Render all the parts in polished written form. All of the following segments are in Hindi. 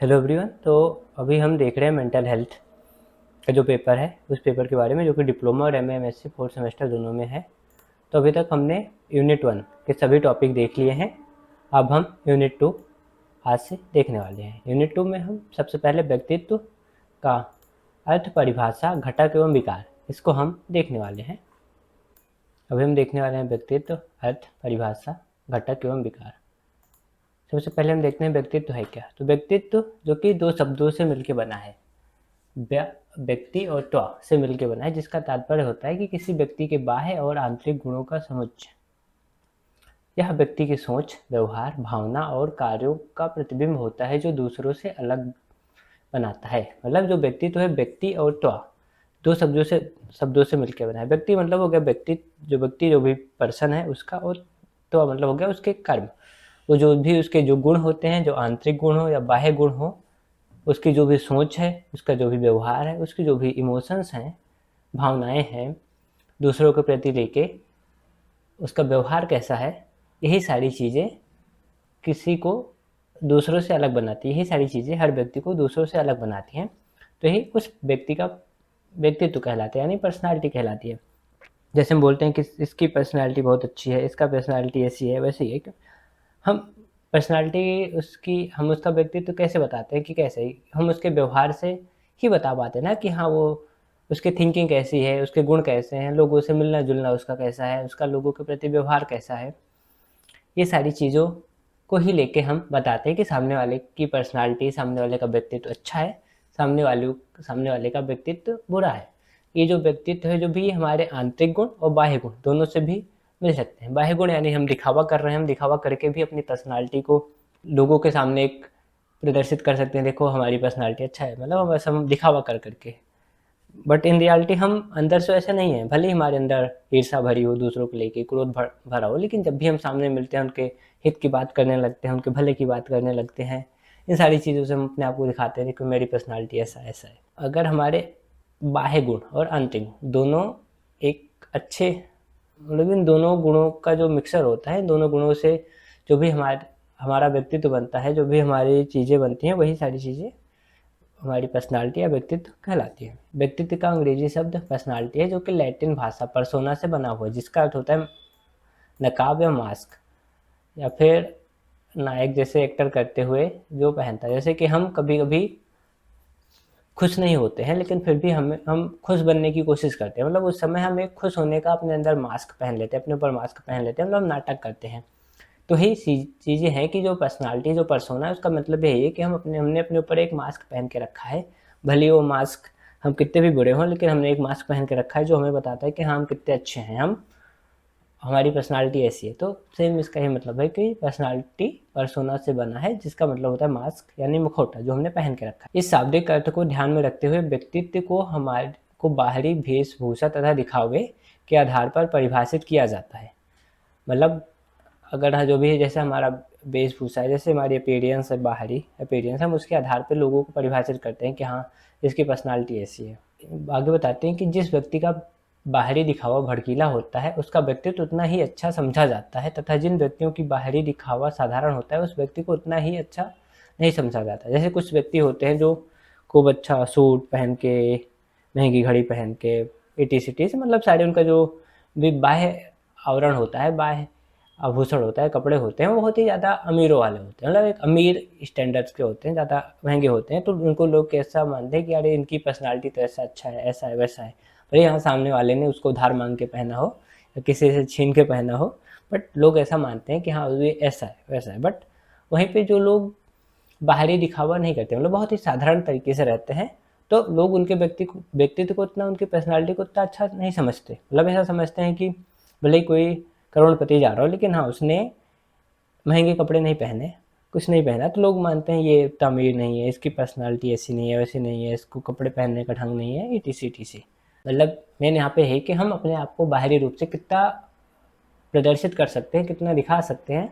Hello everyone. तो अभी हम देख रहे हैं मेंटल हेल्थ का जो पेपर है उस पेपर के बारे में, जो कि डिप्लोमा और एमए एमएससी फोर्थ सेमेस्टर दोनों में है। तो अभी तक हमने यूनिट 1 के सभी टॉपिक देख लिए हैं। अब हम यूनिट 2 आज से देखने वाले हैं। यूनिट 2 में हम सबसे पहले व्यक्तित्व का अर्थ, परिभाषा, घटक एवं विकार, इसको हम देखने वाले हैं। अभी हम देखने वाले हैं व्यक्तित्व, अर्थ, परिभाषा, घटक एवं विकार। सबसे पहले हम देखते हैं व्यक्तित्व है क्या। तो व्यक्तित्व जो कि दो शब्दों से मिलकर बना है, व्यक्ति और त्व से मिलकर बना है, जिसका तात्पर्य होता है कि किसी व्यक्ति के बाह्य और आंतरिक गुणों का समुच्चय। यह व्यक्ति की सोच, व्यवहार, भावना और कार्यों का प्रतिबिंब होता है जो दूसरों से अलग बनाता है। मतलब जो व्यक्तित्व है, व्यक्ति और त्व दो शब्दों से मिलकर बना है। व्यक्ति मतलब हो गया व्यक्ति जो भी पर्सन है उसका, और त्व मतलब हो गया उसके कर्म। वो जो भी उसके जो गुण होते हैं, जो आंतरिक गुण हो या बाह्य गुण हो, उसकी जो भी सोच है, उसका जो भी व्यवहार है, उसकी जो भी इमोशंस हैं, भावनाएं हैं, दूसरों के प्रति लेके उसका व्यवहार कैसा है, यही सारी चीज़ें किसी को दूसरों से अलग बनाती है। यही सारी चीज़ें हर व्यक्ति को दूसरों से अलग बनाती हैं। तो यही उस व्यक्ति का व्यक्तित्व कहलाता है, यानी पर्सनालिटी कहलाती है। जैसे हम बोलते हैं कि इसकी पर्सनालिटी बहुत अच्छी है, इसका पर्सनालिटी ऐसी है, वैसे ही है। हम पर्सनालिटी उसकी, हम उसका व्यक्तित्व कैसे बताते हैं कि कैसे, हम उसके व्यवहार से ही बता पाते हैं ना कि हाँ, वो उसकी थिंकिंग कैसी है, उसके गुण कैसे हैं, लोगों से मिलना जुलना उसका कैसा है, उसका लोगों के प्रति व्यवहार कैसा है। ये सारी चीज़ों को ही लेके हम बताते हैं कि सामने वाले की पर्सनालिटी, सामने वाले का व्यक्तित्व अच्छा है, सामने वाले का व्यक्तित्व बुरा है। ये जो व्यक्तित्व है, जो भी हमारे आंतरिक गुण और बाह्य गुण दोनों से भी मिल सकते हैं। बाह्य गुण यानी हम दिखावा कर रहे हैं, हम दिखावा करके भी अपनी पर्सनालिटी को लोगों के सामने एक प्रदर्शित कर सकते हैं, देखो हमारी पर्सनालिटी अच्छा है, मतलब हम ऐसा हम दिखावा कर करके। बट इन रियलिटी हम अंदर से ऐसे नहीं है। भले ही हमारे अंदर ईर्ष्या भरी हो, दूसरों को लेके क्रोध भरा हो, लेकिन जब भी हम सामने मिलते हैं, उनके हित की बात करने लगते हैं, उनके भले की बात करने लगते हैं, इन सारी चीज़ों से हम अपने आप को दिखाते हैं कि मेरी पर्सनालिटी ऐसा ऐसा है। अगर हमारे बाह्य गुण और आंतरिक गुण दोनों एक अच्छे, मतलब इन दोनों गुणों का जो मिक्सर होता है, दोनों गुणों से जो भी हमारा व्यक्तित्व बनता है, जो भी हमारी चीज़ें बनती हैं, वही सारी चीज़ें हमारी पर्सनालिटी या व्यक्तित्व कहलाती है। व्यक्तित्व का अंग्रेजी शब्द पर्सनालिटी है, जो कि लैटिन भाषा पर्सोना से बना हुआ है, जिसका अर्थ होता है नकाब या मास्क, या फिर नायक जैसे एक्टर करते हुए जो पहनता है। जैसे कि हम कभी कभी खुश नहीं होते हैं, लेकिन फिर भी हम खुश बनने की कोशिश करते हैं, मतलब उस समय हम एक खुश होने का अपने अंदर मास्क पहन लेते हैं, अपने ऊपर मास्क पहन लेते हैं, मतलब नाटक करते हैं। तो यही चीज़ें हैं कि जो पर्सनालिटी, जो पर्सोना है, उसका मतलब यही है कि हमने अपने ऊपर एक मास्क पहन के रखा है। भले ही वो मास्क हम कितने भी बुरे हों, लेकिन हमने एक मास्क पहन के रखा है जो हमें बताता है कि हाँ, हम कितने अच्छे हैं, हमारी पर्सनालिटी ऐसी है। तो सेम इसका ही मतलब है कि पर्सनालिटी पर्सोना से बना है, जिसका मतलब होता है मास्क यानी मुखौटा, जो हमने पहन के रखा है। इस शाब्दिक अर्थ को ध्यान में रखते हुए व्यक्तित्व को हमारे को बाहरी वेशभूषा तथा दिखावे के आधार पर परिभाषित किया जाता है। मतलब अगर जो भी है, जैसे हमारा वेशभूषा है, जैसे हमारी अपीयरेंस है, बाहरी अपीयरेंस, हम उसके आधार पर लोगों को परिभाषित करते हैं कि हाँ, इसकी पर्सनालिटी ऐसी है। आगे बताते हैं कि जिस व्यक्ति का बाहरी दिखावा भड़कीला होता है, उसका व्यक्तित्व उतना ही अच्छा समझा जाता है, तथा जिन व्यक्तियों की बाहरी दिखावा साधारण होता है, उस व्यक्ति को उतना ही अच्छा नहीं समझा जाता। जैसे कुछ व्यक्ति होते हैं जो खूब अच्छा सूट पहन के, महंगी घड़ी पहन के, इटी सिटी से, मतलब सारे उनका जो भी बाह्य आवरण होता है, बाह्य आभूषण होता है, कपड़े होते हैं, वो बहुत ही ज़्यादा अमीरों वाले होते हैं, मतलब एक अमीर स्टैंडर्ड्स के होते हैं, ज़्यादा महंगे होते हैं। तो उनको लोग कैसा मानते हैं कि अरे इनकी पर्सनालिटी तो ऐसा अच्छा है, ऐसा है, वैसा है। भले यहाँ सामने वाले ने उसको उधार मांग के पहना हो या किसी से छीन के पहना हो, बट लोग ऐसा मानते हैं कि हाँ, ये ऐसा है, वैसा है। बट वहीं पे जो लोग बाहरी दिखावा नहीं करते, मतलब बहुत ही साधारण तरीके से रहते हैं, तो लोग उनके व्यक्तित्व को उतना, उनकी पर्सनालिटी को उतना अच्छा नहीं समझते। मतलब ऐसा समझते हैं कि भले ही कोई करोड़पति जा रहा हो, लेकिन हाँ, उसने महंगे कपड़े नहीं पहने, कुछ नहीं पहना, तो लोग मानते हैं ये इतना अमीर नहीं है, इसकी पर्सनालिटी ऐसी नहीं है, वैसी नहीं है, इसको कपड़े पहनने का ढंग नहीं है, ETC। मतलब मेन यहाँ पे है कि हम अपने आप को बाहरी रूप से कितना प्रदर्शित कर सकते हैं, कितना दिखा सकते हैं,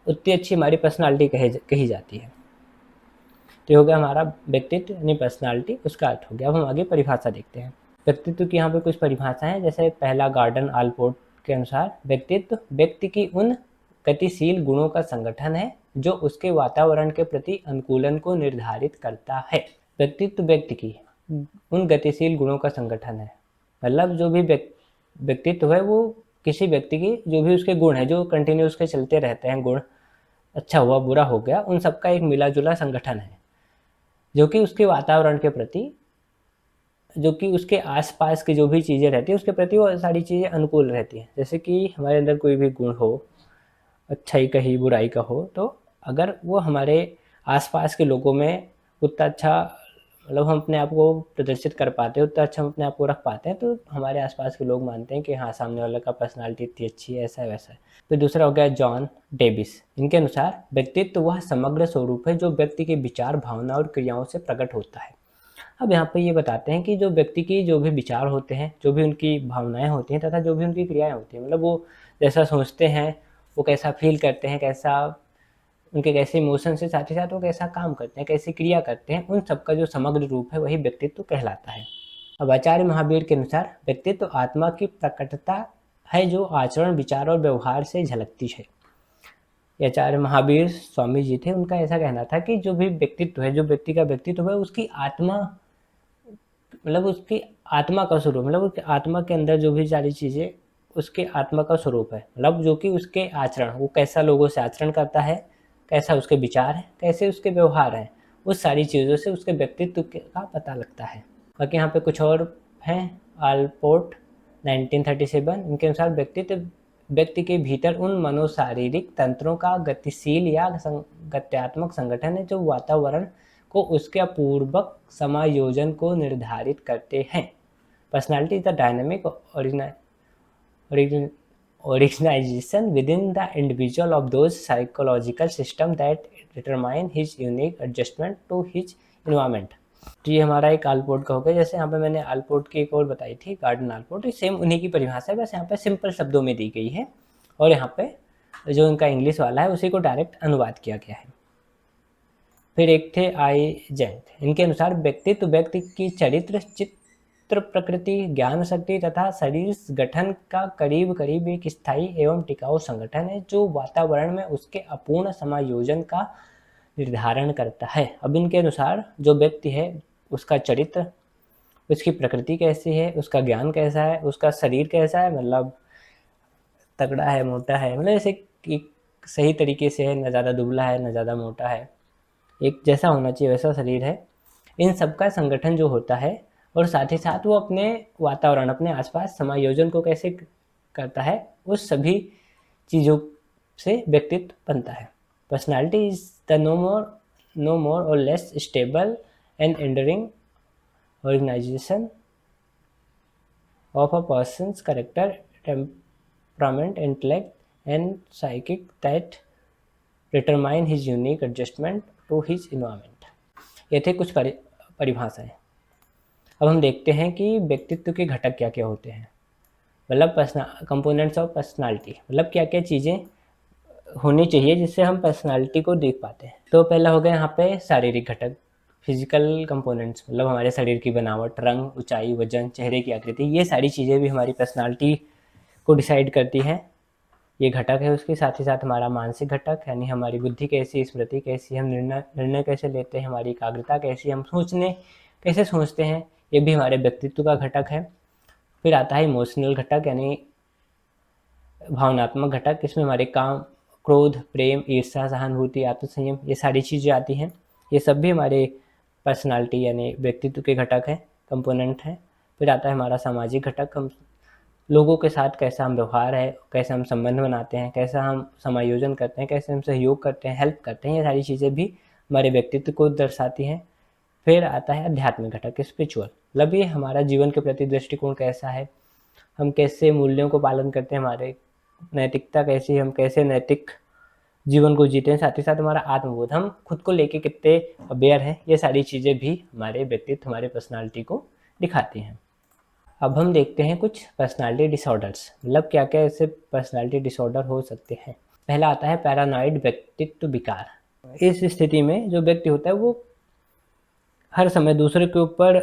उतनी अच्छी हमारी पर्सनालिटी कही जाती है। तो ये हो गया हमारा व्यक्तित्व यानी पर्सनालिटी, उसका अर्थ हो गया। अब हम आगे परिभाषा देखते हैं। व्यक्तित्व की यहाँ पे कुछ परिभाषाएं हैं। जैसे पहला, गार्डन आलपोर्ट के अनुसार व्यक्तित्व व्यक्ति की उन गतिशील गुणों का संगठन है जो उसके वातावरण के प्रति अनुकूलन को निर्धारित करता है। व्यक्तित्व व्यक्ति की उन गतिशील गुणों का संगठन है, मतलब जो भी व्यक्तित्व है वो किसी व्यक्ति की जो भी उसके गुण है जो कंटिन्यूस के चलते रहते हैं, गुण अच्छा हुआ बुरा हो गया, उन सबका एक मिला जुला संगठन है जो कि उसके वातावरण के प्रति, जो कि उसके आसपास की जो भी चीज़ें रहती है उसके प्रति वो सारी चीज़ें अनुकूल रहती हैं। जैसे कि हमारे अंदर कोई भी गुण हो, अच्छाई का ही बुराई का हो, तो अगर वो हमारे आसपास के लोगों में उतना अच्छा, मतलब हम अपने आप को प्रदर्शित कर पाते हैं, उतना अच्छा हम अपने आप को रख पाते हैं, तो हमारे आसपास के लोग मानते हैं कि हाँ सामने वाले का पर्सनालिटी इतनी अच्छी है, ऐसा है वैसा है। फिर दूसरा हो गया जॉन डेविस। इनके अनुसार व्यक्तित्व वह समग्र स्वरूप है जो व्यक्ति के विचार, भावना और क्रियाओं से प्रकट होता है। अब यहाँ पे ये बताते हैं कि जो व्यक्ति की जो भी विचार होते हैं, जो भी उनकी भावनाएं होती हैं तथा जो भी उनकी क्रियाएं होती हैं, मतलब वो जैसा सोचते हैं, वो कैसा फील करते हैं, कैसा उनके कैसे इमोशंस है, साथ ही साथ वो कैसा काम करते हैं, कैसी क्रिया करते हैं, उन सबका जो समग्र रूप है वही व्यक्तित्व कहलाता है। अब आचार्य महावीर के अनुसार व्यक्तित्व आत्मा की प्रकटता है जो आचरण, विचार और व्यवहार से झलकती है। आचार्य महावीर स्वामी जी थे, उनका ऐसा कहना था कि जो भी व्यक्तित्व है, जो व्यक्ति का व्यक्तित्व है, उसकी आत्मा, मतलब उसकी आत्मा का स्वरूप, मतलब उसकी आत्मा के अंदर जो भी सारी चीज़ें उसके आत्मा का स्वरूप है, मतलब जो कि उसके आचरण, वो कैसा लोगों से आचरण करता है, कैसा उसके विचार है, कैसे उसके व्यवहार हैं, उस सारी चीज़ों से उसके व्यक्तित्व का पता लगता है। बाकी यहाँ पे कुछ और हैं। आलपोर्ट 1937, इनके अनुसार व्यक्तित्व व्यक्ति के भीतर उन मनोशारीरिक तंत्रों का गतिशील या गत्यात्मक संगठन है जो वातावरण को उसके अपूर्वक समायोजन को निर्धारित करते हैं। Personality is the dynamic organization within the individual of those psychological systems that determine his unique adjustment to his environment। तो ये हमारा एक आलपोर्ट का हो गया। जैसे यहाँ पे मैंने आलपोर्ट की एक और बताई थी, गार्डन आलपोर्ट, सेम उन्हीं की परिभाषा है, बस यहाँ पे सिंपल शब्दों में दी गई है और यहाँ पे जो इनका इंग्लिश वाला है उसी को डायरेक्ट अनुवाद किया गया है। फिर एक थे आइजेंट, इनके अनुसार व्यक्तित्व व्यक्ति की चरित्र, चित्र, प्रकृति, ज्ञान शक्ति तथा शरीर गठन का करीब करीब एक स्थायी एवं टिकाऊ संगठन है जो वातावरण में उसके अपूर्ण समायोजन का निर्धारण करता है। अब इनके अनुसार जो व्यक्ति है उसका चरित्र, उसकी प्रकृति कैसी है, उसका ज्ञान कैसा है, उसका शरीर कैसा है, मतलब तगड़ा है, मोटा है, मतलब ऐसे एक सही तरीके से है, न ज़्यादा दुबला है न ज़्यादा मोटा है, एक जैसा होना चाहिए वैसा शरीर है। इन सबका संगठन जो होता है, और साथ ही साथ वो अपने वातावरण, अपने आसपास समायोजन को कैसे करता है, उस सभी चीज़ों से व्यक्तित्व बनता है। Personality is the no more or less stable and enduring organisation of a person's character, temperament, intellect and psychic that determine his unique adjustment to his environment. ये थे कुछ परिभाषाएं। अब हम देखते हैं कि व्यक्तित्व के घटक क्या क्या होते हैं, मतलब कंपोनेंट्स ऑफ पर्सनालिटी, मतलब क्या क्या चीज़ें होनी चाहिए जिससे हम पर्सनालिटी को देख पाते हैं। तो पहला हो गया यहाँ पे शारीरिक घटक, फिजिकल कंपोनेंट्स, मतलब हमारे शरीर की बनावट, रंग, ऊंचाई, वजन, चेहरे की आकृति, ये सारी चीज़ें भी हमारी पर्सनालिटी को डिसाइड करती हैं, ये घटक है। उसके साथ ही साथ हमारा मानसिक घटक, यानी हमारी बुद्धि कैसी, स्मृति कैसी, हम निर्णय कैसे लेते हैं, हमारी एकाग्रता कैसी, हम कैसे सोचते हैं, ये भी हमारे व्यक्तित्व का घटक है। फिर आता है इमोशनल घटक, यानी भावनात्मक घटक, इसमें हमारे काम, क्रोध, प्रेम, ईर्ष्या, सहानुभूति, आत्मसंयम, ये सारी चीज़ें आती हैं। ये सब भी हमारे पर्सनालिटी यानी व्यक्तित्व के घटक हैं, कंपोनेंट हैं। फिर आता है हमारा सामाजिक घटक, हम लोगों के साथ कैसा हम व्यवहार है, कैसे हम संबंध बनाते हैं, कैसा हम समायोजन करते हैं, कैसे हम सहयोग करते हैं, हेल्प करते हैं, ये सारी चीज़ें भी हमारे व्यक्तित्व को दर्शाती हैं। फिर आता है आध्यात्मिक घटक, स्पिरिचुअल, मतलब ये हमारा जीवन के प्रति दृष्टिकोण कैसा है, हम कैसे मूल्यों को पालन करते हैं, हमारे नैतिकता कैसी है, हम कैसे नैतिक जीवन को जीते हैं, साथ ही साथ हमारा आत्मबोध, हम खुद को लेके कितने अवेयर हैं, ये सारी चीज़ें भी हमारे व्यक्तित्व, हमारे पर्सनालिटी को दिखाती हैं। अब हम देखते हैं कुछ पर्सनालिटी डिसऑर्डर्स, मतलब क्या क्या ऐसे पर्सनालिटी डिसऑर्डर हो सकते हैं। पहला आता है पैरानॉइड व्यक्तित्व विकार। इस स्थिति में जो व्यक्ति होता है वो हर समय दूसरे के ऊपर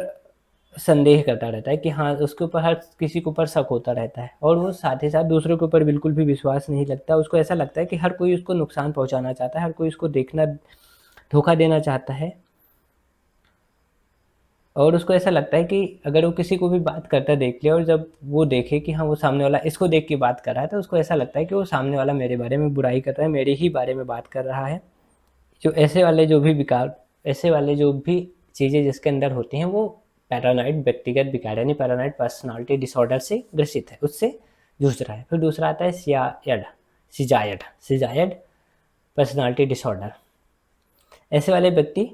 संदेह करता रहता है कि हाँ, उसके ऊपर हर किसी के ऊपर शक होता रहता है और वो साथ ही साथ दूसरों के ऊपर बिल्कुल भी विश्वास नहीं लगता। उसको ऐसा लगता है कि हर कोई उसको नुकसान पहुँचाना चाहता है, हर कोई उसको धोखा देना चाहता है और उसको ऐसा लगता है कि अगर वो किसी को भी बात करता देख ले और जब वो देखे कि हाँ, वो सामने वाला इसको देख के बात कर रहा है, तो उसको ऐसा लगता है कि वो सामने वाला मेरे बारे में बुराई कर रहा है, मेरे ही बारे में बात कर रहा है। जो ऐसे वाले जो भी चीज़ें जिसके अंदर होती हैं, वो पैरानॉइड व्यक्तिगत विकार यानी पैरानॉइड पर्सनालिटी डिसऑर्डर से ग्रसित है, उससे जूझ रहा है। फिर दूसरा आता है सिजायड पर्सनालिटी डिसऑर्डर। ऐसे वाले व्यक्ति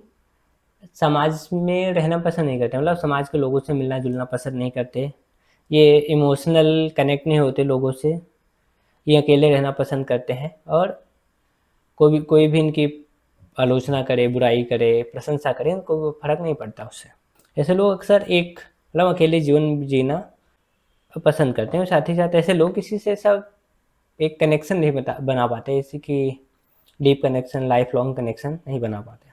समाज में रहना पसंद नहीं करते, मतलब समाज के लोगों से मिलना जुलना पसंद नहीं करते, ये इमोशनल कनेक्ट नहीं होते लोगों से, ये अकेले रहना पसंद करते हैं और कोई भी इनकी आलोचना करे, बुराई करे, प्रशंसा करे, उनको फ़र्क नहीं पड़ता उससे। ऐसे लोग अक्सर एक मतलब अकेले जीवन जीना पसंद करते हैं और साथ ही साथ ऐसे लोग किसी से सब एक कनेक्शन नहीं बना पाते, जैसे कि deep connection, life long connection नहीं बना पाते।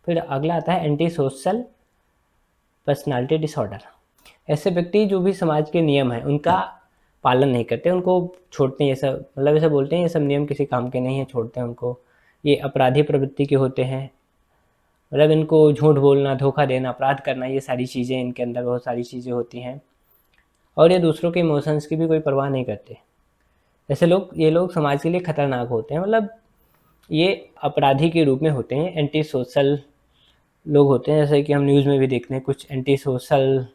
फिर अगला आता है एंटी सोशल पर्सनालिटी डिसऑर्डर। ऐसे व्यक्ति जो भी समाज के नियम हैं उनका पालन नहीं करते, उनको छोड़ते हैं, ये सब मतलब ऐसे बोलते हैं ये सब नियम किसी काम के नहीं हैं, छोड़ते हैं उनको। ये अपराधी प्रवृत्ति के होते हैं, मतलब इनको झूठ बोलना, धोखा देना, अपराध करना, ये सारी चीज़ें इनके अंदर बहुत सारी चीज़ें होती हैं और ये दूसरों के इमोशंस की भी कोई परवाह नहीं करते। ये लोग समाज के लिए खतरनाक होते हैं, मतलब ये अपराधी के रूप में होते हैं, एंटी सोशल लोग होते हैं। जैसे कि हम न्यूज़ में भी देखते हैं कुछ एंटी सोशल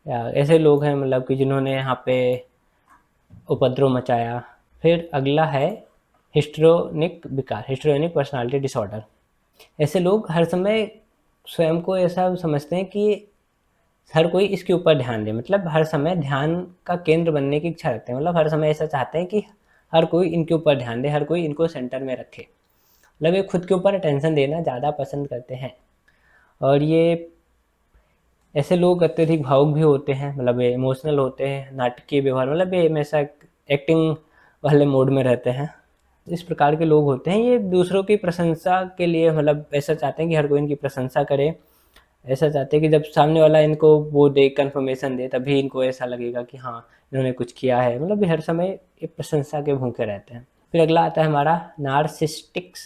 या ऐसे लोग हैं, मतलब कि जिन्होंने यहाँ पे उपद्रव मचाया। फिर अगला है हिस्ट्रोनिक पर्सनालिटी डिसऑर्डर। ऐसे लोग हर समय स्वयं को ऐसा समझते हैं कि हर कोई इसके ऊपर ध्यान दे, मतलब हर समय ध्यान का केंद्र बनने की इच्छा रखते हैं, मतलब हर समय ऐसा चाहते हैं कि हर कोई इनके ऊपर ध्यान दे, हर कोई इनको सेंटर में रखे, मतलब ये खुद के ऊपर अटेंशन देना ज़्यादा पसंद करते हैं। और ये ऐसे लोग अत्यधिक भावुक भी होते हैं, मतलब ये इमोशनल होते हैं, नाटकीय व्यवहार, मतलब ये हमेशा एक्टिंग वाले मोड में रहते हैं। इस प्रकार के लोग होते हैं, ये दूसरों की प्रशंसा के लिए, मतलब ऐसा चाहते हैं कि हर कोई इनकी प्रशंसा करे, ऐसा चाहते हैं कि जब सामने वाला इनको वो दे, कन्फर्मेशन दे, तभी इनको ऐसा लगेगा कि हाँ, इन्होंने कुछ किया है, मतलब ये हर समय ये प्रशंसा के भूखे रहते हैं। फिर अगला आता है हमारा नार्सिस्टिक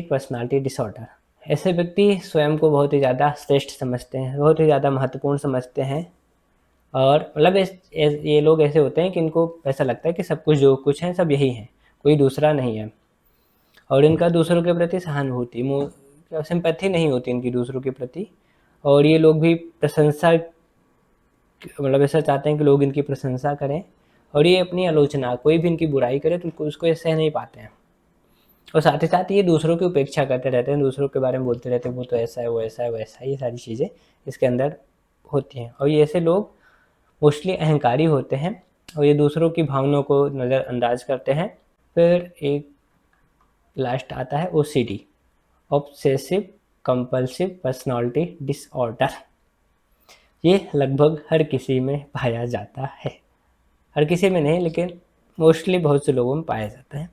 पर्सनालिटी डिसऑर्डर। ऐसे व्यक्ति स्वयं को बहुत ही ज़्यादा श्रेष्ठ समझते हैं, बहुत ही ज़्यादा महत्वपूर्ण समझते हैं और मतलब ये लोग ऐसे होते हैं कि इनको ऐसा लगता है कि सब कुछ जो कुछ है सब यही है, कोई दूसरा नहीं है और इनका दूसरों के प्रति सहानुभूति सिंपैथी नहीं होती इनकी दूसरों के प्रति। और ये लोग भी प्रशंसा, मतलब ऐसा चाहते हैं कि लोग इनकी प्रशंसा करें और ये अपनी आलोचना, कोई भी इनकी बुराई करे तो उसको ये सह नहीं पाते हैं और साथ ही साथ ये दूसरों की उपेक्षा करते रहते हैं, दूसरों के बारे में बोलते रहते हैं, वो तो ऐसा है, वो ऐसा है, वो ऐसा है, ये सारी चीज़ें इसके अंदर होती हैं। और ये ऐसे लोग मोस्टली अहंकारी होते हैं और ये दूसरों की भावनाओं को नज़रअंदाज करते हैं। फिर एक लास्ट आता है OCD, obsessive compulsive personality disorder. ये लगभग हर किसी में पाया जाता है, हर किसी में नहीं लेकिन मोस्टली बहुत से लोगों में पाया जाता है।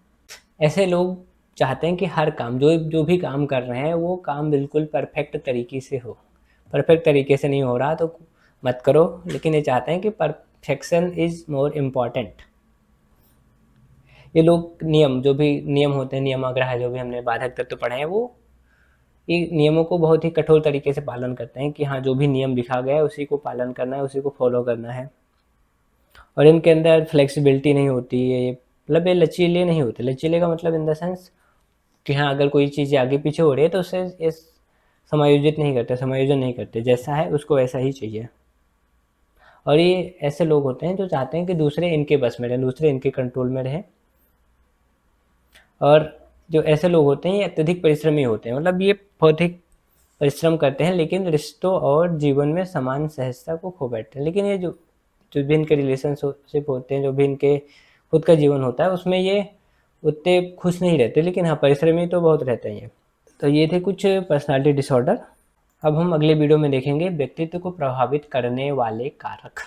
ऐसे लोग चाहते हैं कि हर काम जो भी काम कर रहे हैं वो काम बिल्कुल परफेक्ट तरीके से हो, परफेक्ट तरीके से नहीं हो रहा तो मत करो, लेकिन ये चाहते हैं कि परफेक्शन इज़ मोर इम्पॉर्टेंट। ये लोग जो भी नियम होते हैं, नियमाग्रह जो भी हमने बाधक तत्व पढ़े हैं, वो ये नियमों को बहुत ही कठोर तरीके से पालन करते हैं कि हाँ, जो भी नियम लिखा गया है उसी को पालन करना है, उसी को फॉलो करना है। और इनके अंदर फ्लेक्सिबिलिटी नहीं होती है, मतलब ये लचीले नहीं होते। लचीले का मतलब इन द सेंस कि हाँ, अगर कोई चीज़ आगे पीछे हो रही है तो उसे समायोजन नहीं करते, जैसा है उसको वैसा ही चाहिए। और ये ऐसे लोग होते हैं जो चाहते हैं कि दूसरे इनके बस में रहें, दूसरे इनके कंट्रोल में रहें। और जो ऐसे लोग होते हैं ये अत्यधिक परिश्रमी होते हैं, मतलब ये बहुत ही परिश्रम करते हैं लेकिन रिश्तों और जीवन में समान सहजता को खो बैठते हैं। लेकिन ये जो भी इनके रिलेशनशिप होते हैं, जो भी इनके खुद का जीवन होता है, उसमें ये उतने खुश नहीं रहते, लेकिन हाँ, परिश्रमी तो बहुत रहते हैं ये। तो ये थे कुछ पर्सनालिटी डिसऑर्डर। अब हम अगले वीडियो में देखेंगे व्यक्तित्व को प्रभावित करने वाले कारक।